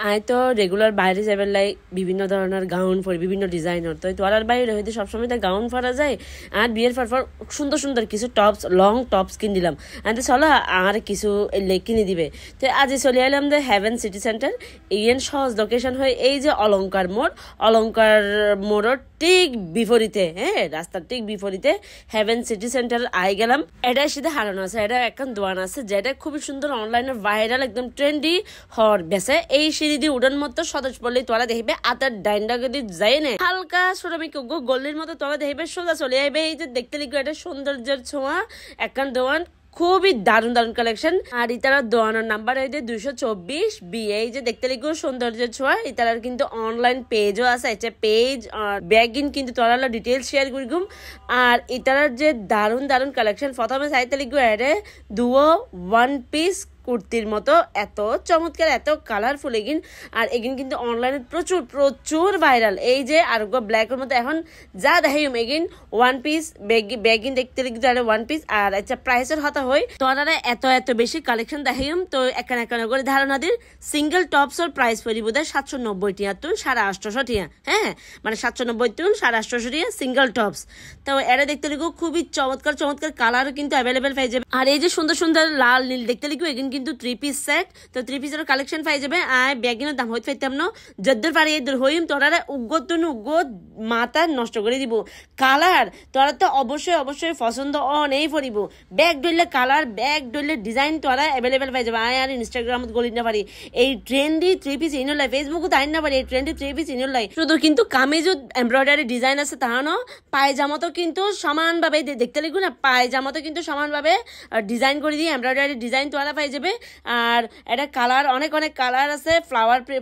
I তো regular বাইরে যাবার লাই বিভিন্ন ধরনের গাউন পরি বিভিন্ন ডিজাইনার তো তোরার বাইরে হয়তো সবসময় তো গাউন পরা যায় আর বিয়ের পর সুন্দর সুন্দর কিছু টপস লং টপস কিনে দিলাম আর চলো আর কিছু কিনে দিবে তো আজ চলে এলাম যে হেভেন সিটি সেন্টার ইয়েন সহজ লোকেশন হয় এই যে অলঙ্কার মোড়র ঠিক বিপরীতে হ্যাঁ রাস্তার ঠিক বিপরীতে হেভেন সিটি সেন্টার আই গেলাম এটা সিধে হারানো আছে এটা একখান দোকান আছে যেটা খুবই সুন্দর অনলাইনে ভাইরাল একদম ট্রেন্ডি হর বেসে এই সিঁড়ি দিয়ে উড়ান মতো সদস্য বললেই তোরা দেখবে আতার ডাইন্ডা গদি যাই না হালকা শ্রমিক গল্লির মতো তোরা দেখবে সোজা চলে যাবে এই যে দেখতে লিখবে এটা সৌন্দর্যের ছোঁয়া একখান দোকান খুবই দারুণ দারুণ কালেকশন আর ইতার দোকানের নাম্বার এই যে 224 বি এই যে দেখতে লিখো সৌন্দর্যের ছোঁয়া ইতার কিন্তু অনলাইন পেজও আছে একটা পেজ আর ব্যাগিন কিন্তু তোরা ডিটেলস শেয়ার করিগুম আর ইতার যে দারুণ দারুণ কালেকশন প্রথমে চাইতে লিখবো এরে দুও ওয়ান পিস কুর্তির মতো এত চমৎকার এত কালারফুল এগিন আর এগিন কিন্তু অনলাইনে প্রচুর প্রচুর ভাইরাল এই যে আরোগ্য ব্ল্যাকের মতো এখন যা দেখাইম এগিন ওয়ান পিস ব্যাগিন দেখতে লিখতে ওয়ান পিস আর আচ্ছা প্রাইসের হতা হয় তোরা এত বেশি কালেকশন দেখাইম তো এখানে করে ধারণা দিন সিঙ্গেল টপসর প্রাইস পড়ি বোধ হয় 790 টিয়া তুন 850 টিয়া হ্যাঁ মানে 790 তুন 850 টিয়া সিঙ্গেল টপস তো এরা দেখতে লিখো খুবই চমৎকার কালারও কিন্তু অ্যাভেলেবেল পাই যাবে আর এই যে সুন্দর সুন্দর লাল নীল দেখতে লিখো এগিন কিন্তু 3 পিস সেট তো 3 পিসের কালেকশন পাই যাবে আর ব্যাগিনের দাম হইতে পাইতাম না যদ্দুর পারি এদের হইম তোরা উগ্গত মাথা নষ্ট করে দিব কালার তোরা তো অবশ্যই পছন্দ অনেই পড়িব ব্যাগ ডইলে কালার ব্যাগ ডইলে ডিজাইন তোরা অ্যাভেলেবেল পাই যাবে আর ইনস্টাগ্রামত গলি না পারি এই ট্রেন্ডি 3 পিস ইনর লাই ফেসবুকত আইন না পারি এই ট্রেন্ডি 3 পিস ইনর লাই শুধু কিন্তু কামিজত এমব্রয়ডারি ডিজাইন আছে তাহানো পায়জামাতো কিন্তু সমানভাবে দেখতে লিখো না পায়জামাতো কিন্তু সমানভাবে ডিজাইন করে দিয়ে এমব্রয়ডারি ডিজাইন তোরা পাই যাবে আর এটা কালার অনেক কালার আছে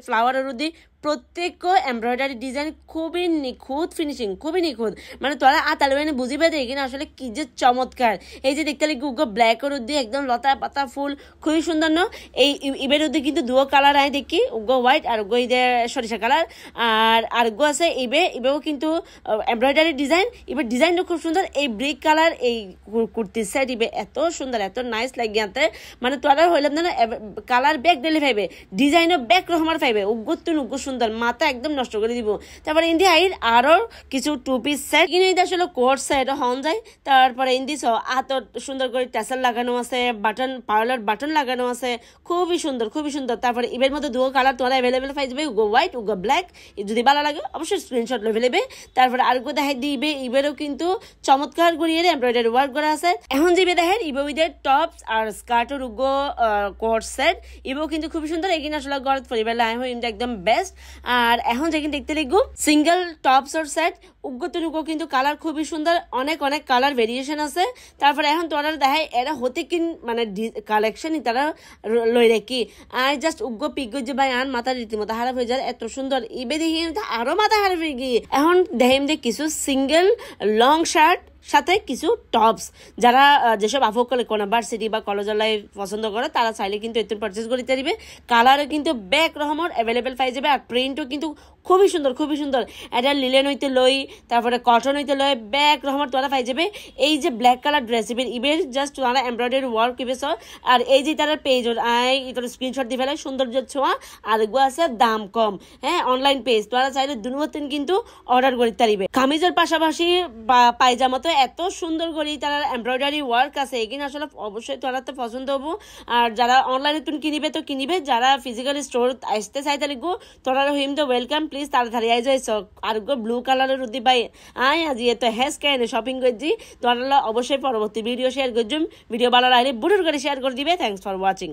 ফ্লাওয়ারের উদি প্রত্যেক এমব্রয়ডারি ডিজাইন খুবই নিখুঁত ফিনিশিং খুবই নিখুঁত মানে তোরা আতালুয়ানে বুঝিবে দেখি না আসলে কি যে চমৎকার এই যে দেখতে লিখি উগ্র ব্ল্যাকের উদ্দি একদম লতা পাতা ফুল খুবই সুন্দর ন এই ইবের উদ্দি কিন্তু দুও কালার আয় দেখি উগ্র হোয়াইট আর উগ্র ইদে সরিষা কালার আর আরেকগো আছে ইবেও কিন্তু এমব্রয়ডারি ডিজাইন ইবের ডিজাইনটা খুব সুন্দর এই ব্রিক কালার এই কুর্তির সেট ইবে এত সুন্দর এত নাইস লাগিয়াতে মানে তোরা হইলাম না কালার ব্যাগ ডেলি পাইবে ডিজাইনও ব্যাগ রহমার পাইবে উগ্র সুন্দর মাথা একদম নষ্ট করে দিব তারপরে ইন্দি আইর আরো কিছু 2 পিস সেট কিনে এটা আসলে কোট সেট হন যায় তারপরে ইন্দি হাত সুন্দর করে ট্যাসেল লাগানো আছে বাটন পার্লার বাটন লাগানো আছে খুবই সুন্দর তারপরে ইবের মধ্যে দুটো কালার তোরা অ্যাভেলেবেল পাই যাবে উগো হোয়াইট উগো ব্ল্যাক যদি ভালো লাগে অবশ্যই স্ক্রিনশট লই ফেলবে তারপরে আরেকগো দেখাই দিবে ইবেরও কিন্তু চমৎকার করিয়ে এমব্রয়ডারি ওয়ার্ক করা আছে এখন দিবে দেখেন ইবে উইদের টপস আর স্কার্টের উগো কোট সেট ইবেও কিন্তু খুব সুন্দর এগিন আসলে গরত পরিবার লাই হয় একদম বেস্ট আর এখন যেখানে দেখতে লিখবো সিঙ্গেল টপস আর সেট উগ্গতনুগো কিন্তু কালার খুবই সুন্দর অনেক কালার ভেরিয়েশন আছে তারপরে এখন তোরা দেখায় এরা হতে কিন মানে কালেকশন তারা লই রেখি আই জাস্ট উগ্গ পিগ্গ যে ভাই আন মাথা রীতিমতো খারাপ হয়ে যায় এত সুন্দর ইবে দেখি আরো মাথা খারাপ হয়ে গিয়ে এখন দেখিম যে কিছু সিঙ্গেল লং শার্ট সাথে কিছু টপস যারা যেসব আফকলে কোন ভার্সিটি বা কলেজালায় পছন্দ করে তারা চাইলে কিন্তু এত পারচেজ করতে পারবে কালারও কিন্তু ব্যাক রহমর অ্যাভেলেবেল পাই যাবে আর প্রিন্টও কিন্তু খুবই সুন্দর এটা লিলেন হইতে লই তারপরে কটন হইতে লই ব্যাক রহমর তোরা পাই যাবে এই যে ব্ল্যাক কালার ড্রেস ইবের জাস্ট তোরা এমব্রয়ডারি ওয়ার্ক ইবেছ আর এই যে তারা পেজ তোর স্ক্রিনশট দিয়ে ফেলে সৌন্দর্য ছোঁয়া আর এগুলো আছে দাম কম হ্যাঁ অনলাইন পেজ তোরা চাইলে দুনবতিন কিন্তু অর্ডার করতে পারিবে কামিজের পাশাপাশি পায়জামা তো এত সুন্দর করে তারা এমব্রয়ডারি ওয়ার্ক আছে এখানে আসলে অবশ্যই তোরা তো পছন্দ হবো আর যারা অনলাইনে তুমি কিনিবে যারা ফিজিক্যাল স্টোর আসতে চাইতে লিখবো তোরা হিম তো ওয়েলকাম প্লিজ তাড়াতাড়ি আই যাইছ আর ব্লু কালারের উদ্দি বাই আই আজি এত হ্যাস কেনে শপিং করছি তোরা অবশ্যই পরবর্তী ভিডিও শেয়ার করছুম ভিডিও ভালো লাগলে বুড়ুর করে শেয়ার করে দিবে থ্যাংকস ফর ওয়াচিং